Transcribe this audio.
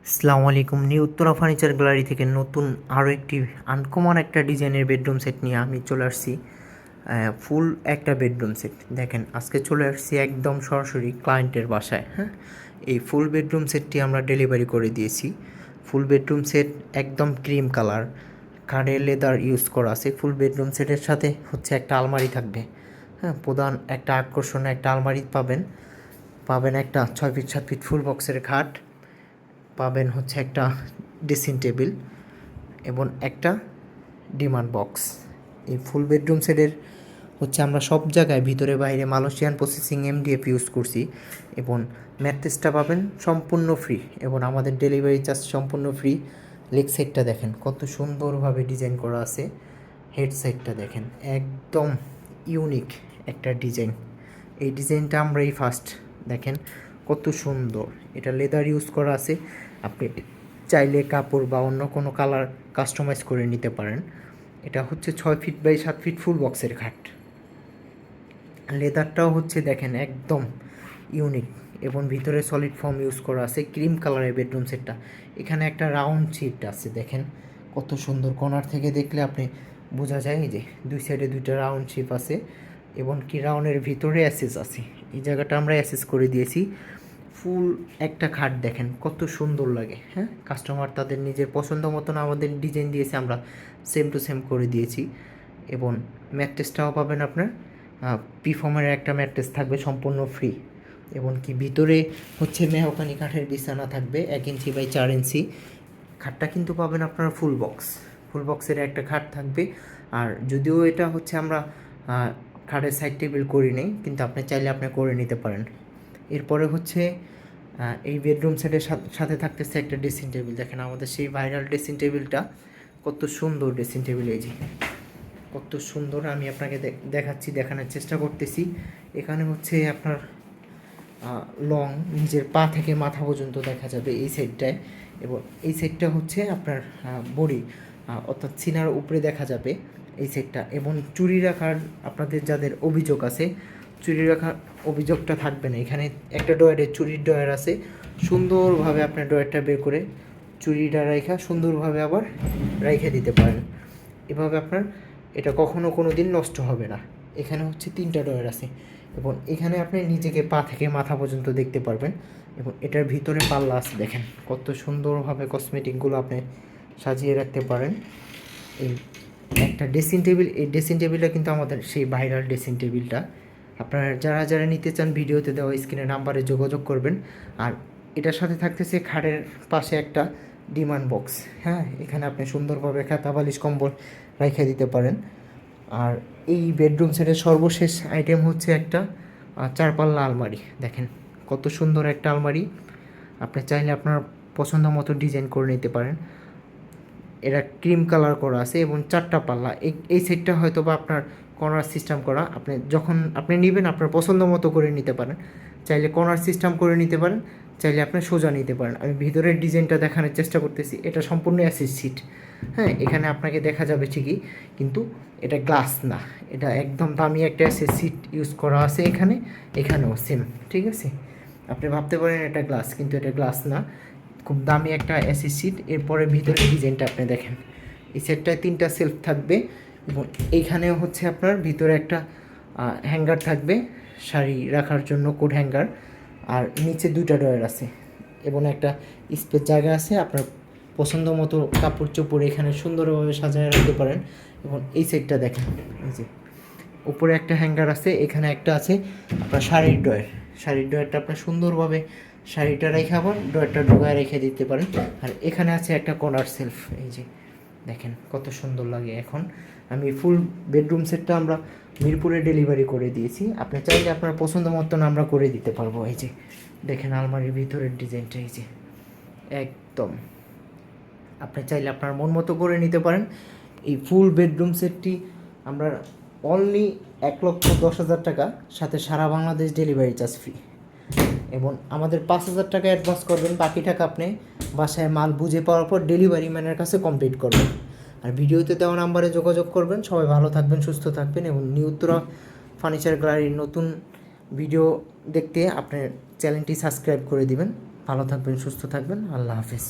আসসালামু আলাইকুম। New Uttara furniture gallery থেকে নতুন আরও একটি আনকমন একটা ডিজাইনের বেডরুম সেট নিয়ে আমি চলে আসছি। ফুল একটা বেডরুম সেট দেখেন, আজকে চলে আসছি একদম সরাসরি ক্লায়েন্টের বাসায়। হ্যাঁ, এই ফুল বেডরুম সেটটি আমরা ডেলিভারি করে দিয়েছি। ফুল বেডরুম সেট একদম ক্রিম কালার, কাঠের লেদার ইউজ করা আছে। ফুল বেডরুম সেটের সাথে হচ্ছে একটা আলমারি থাকবে। হ্যাঁ, প্রধান একটা আকর্ষণীয় একটা আলমারি পাবেন একটা 6 ফিট 7 ফিট ফুল বক্সের খাট, পাবেন হচ্ছে একটা ড্রেসিং টেবিল এবং একটা ডিমান্ড বক্স। এই ফুল বেডরুম সেটের হচ্ছে আমরা সব জায়গায় ভিতরে বাইরে মালয়েশিয়ান প্রসেসিং এমডিএফ ইউজ করছি এবং ম্যাট্রেসটা পাবেন সম্পূর্ণ ফ্রি এবং আমাদের ডেলিভারি চার্জ সম্পূর্ণ ফ্রি। লেগ সাইডটা দেখেন কত সুন্দরভাবে ডিজাইন করা আছে, হেড সাইডটা দেখেন একদম ইউনিক একটা ডিজাইন। এই ডিজাইনটা আমরাই ফার্স্ট, দেখেন কত সুন্দর। এটা লেদার ইউজ করা আছে, আপনি চাইলে কাপড় বা অন্য কোনো কালার কাস্টমাইজ করে নিতে পারেন। এটা হচ্ছে 6 ফিট বাই 7 ফিট ফুল বক্সের খাট। লেদারটাও হচ্ছে দেখেন একদম ইউনিক এবং ভিতরে সলিড ফর্ম ইউজ করা আছে। ক্রিম কালারের বেডরুম সেটটা, এখানে একটা রাউন্ড শিট আছে, দেখেন কত সুন্দর। কর্নার থেকে দেখলে আপনি বোঝা যায় যে দুই সাইডে দুইটা রাউন্ড শিপ আছে এবং কি রাউন্ডের ভিতরে অ্যাসেস আছে। এই জায়গাটা আমরা অ্যাসেস করে দিয়েছি। ফুল একটা খাট দেখেন কত সুন্দর লাগে। হ্যাঁ, কাস্টমার তাদের নিজের পছন্দ মতন আমাদের ডিজাইন দিয়েছে, আমরা সেম টু সেম করে দিয়েছি। এবং ম্যাট্রেসটাও পাবেন আপনার পিফর্মের একটা ম্যাট্রেস থাকবে সম্পূর্ণ ফ্রি এবং কি ভিতরে হচ্ছে মেহকানি কাঠের বিছানা থাকবে 1 ইঞ্চি বাই 4 ইঞ্চি। খাটটা কিন্তু পাবেন আপনার ফুল বক্সের একটা খাট থাকবে। আর যদিও এটা হচ্ছে আমরা খাটের সাইড টেবিল করি নেই, কিন্তু আপনি চাইলে আপনি করে নিতে পারেন। এরপরে হচ্ছে এই বেডরুম সেটের সাথে থাকতেছে একটা ড্রেসিং টেবিল। দেখেন আমাদের সেই ভাইরাল ড্রেসিং টেবিলটা, কত সুন্দর ড্রেসিং টেবিল। এই যে কত সুন্দর, আমি আপনাকে দেখাচ্ছি, দেখানোর চেষ্টা করতেছি। এখানে হচ্ছে আপনার লং নিজের পা থেকে মাথা পর্যন্ত দেখা যাবে এই সাইডটায় এবং এই সাইডটা হচ্ছে আপনার বডি অর্থাৎ সিনার উপরে দেখা যাবে এই সাইডটা। এবং চুরি রাখার আপনাদের যাদের অভিযোগ আছে, চুরি রাখার অভিযোগটা থাকবে না। এখানে একটা ড্রয়ারে চুরির ড্রয়ার আছে, সুন্দরভাবে আপনার ড্রয়ারটা বের করে চুরিটা রাখা সুন্দরভাবে আবার রেখে দিতে পারেন। এভাবে আপনার এটা কখনো কোনো দিন নষ্ট হবে না। এখানে হচ্ছে 3টা ড্রয়ার আছে এবং এখানে আপনি নিজেকে পা থেকে মাথা পর্যন্ত দেখতে পারবেন এবং এটার ভিতরে পাল্লা আছে, দেখেন কত সুন্দরভাবে কসমেটিকগুলো আপনি সাজিয়ে রাখতে পারেন। এই একটা ড্রেসিং টেবিল, এই ড্রেসিং টেবিলটা কিন্তু আমাদের সেই ভাইরাল ড্রেসিং টেবিলটা। আপনারা যারা যারা নিতে চান ভিডিওতে দেওয়া স্ক্রিনে নাম্বারে যোগাযোগ করবেন। আর এটার সাথে থাকতেছে খাটের পাশে একটা ডিমান্ড বক্স। হ্যাঁ, এখানে আপনি সুন্দরভাবে খাতা বালিশ কম্বল রেখে দিতে পারেন। আর এই বেডরুম সেটের সর্বশেষ আইটেম হচ্ছে একটা 4 পাল্লা আলমারি। দেখেন কত সুন্দর একটা আলমারি, আপনি চাইলে আপনার পছন্দ মতো ডিজাইন করে নিতে পারেন। এটা ক্রিম কালার করা আছে এবং 4টা পাল্লা। এই সেটটা হয়তো বা আপনার কর্নার সিস্টেম করা, আপনি যখন আপনি নেবেন আপনার পছন্দ মতো করে নিতে পারেন। চাইলে কর্নার সিস্টেম করে নিতে পারেন, চাইলে আপনি সোজা নিতে পারেন। আমি ভিতরের ডিজাইনটা দেখানোর চেষ্টা করতেছি। এটা সম্পূর্ণ অ্যাসিড সিট। হ্যাঁ, এখানে আপনাকে দেখা যাবে ঠিকই, কিন্তু এটা গ্লাস না, এটা একদম দামি একটা অ্যাসিড সিট ইউজ করা আছে এখানেও সেম। ঠিক আছে, আপনি ভাবতে পারেন এটা গ্লাস, কিন্তু এটা গ্লাস না, খুব দামি একটা এসি সিট। এরপরে ভিতরে ডিজাইনটা আপনি দেখেন, এই সেটটায় 3টা সেলফ থাকবে এবং এইখানেও হচ্ছে আপনার ভিতরে একটা হ্যাঙ্গার থাকবে শাড়ি রাখার জন্য, কোট হ্যাঙ্গার। আর নিচে 2টা ড্রয়ার আছে এবং একটা স্পেস জায়গা আছে, আপনার পছন্দ মতো কাপড় চোপড় এখানে সুন্দরভাবে সাজিয়ে রাখতে পারেন। এবং এই সেটটা দেখেন, এই যে উপরে একটা হ্যাঙ্গার আছে, এখানে একটা আছে আপনার শাড়ির ড্রয়ারটা আপনার সুন্দরভাবে শাড়িটা রেখে আবার ড্রয়ারটা ঢোকায় রেখে দিতে পারেন। আর এখানে আছে একটা কর্নার সেলফ, এই যে দেখেন কত সুন্দর লাগে। এখন আমি ফুল বেডরুম সেটটা আমরা মিরপুরে ডেলিভারি করে দিয়েছি, আপনি চাইলে আপনার পছন্দ মতন আমরা করে দিতে পারবো। এই যে দেখেন আলমারির ভিতরের ডিজাইনটা, এই যে একদম আপনি চাইলে আপনার মন মতো করে নিতে পারেন। এই ফুল বেডরুম সেটটি আমরা অনলি 1,10,000 টাকা, সাথে সারা বাংলাদেশ ডেলিভারি চার্জ ফ্রি এবং আমাদের 5,000 টাকা অ্যাডভান্স করবেন, বাকি টাকা আপনি বাসায় মাল বুঝে পাওয়ার পর ডেলিভারি ম্যানের কাছে কমপ্লিট করবেন। আর ভিডিওতে দেওয়া নাম্বারে যোগাযোগ করবেন। সবাই ভালো থাকবেন, সুস্থ থাকবেন এবং নিউ উত্তরা ফার্নিচার গ্যালারির নতুন ভিডিও দেখতে আপনার চ্যানেলটি সাবস্ক্রাইব করে দিবেন। ভালো থাকবেন, সুস্থ থাকবেন। আল্লাহ হাফেজ।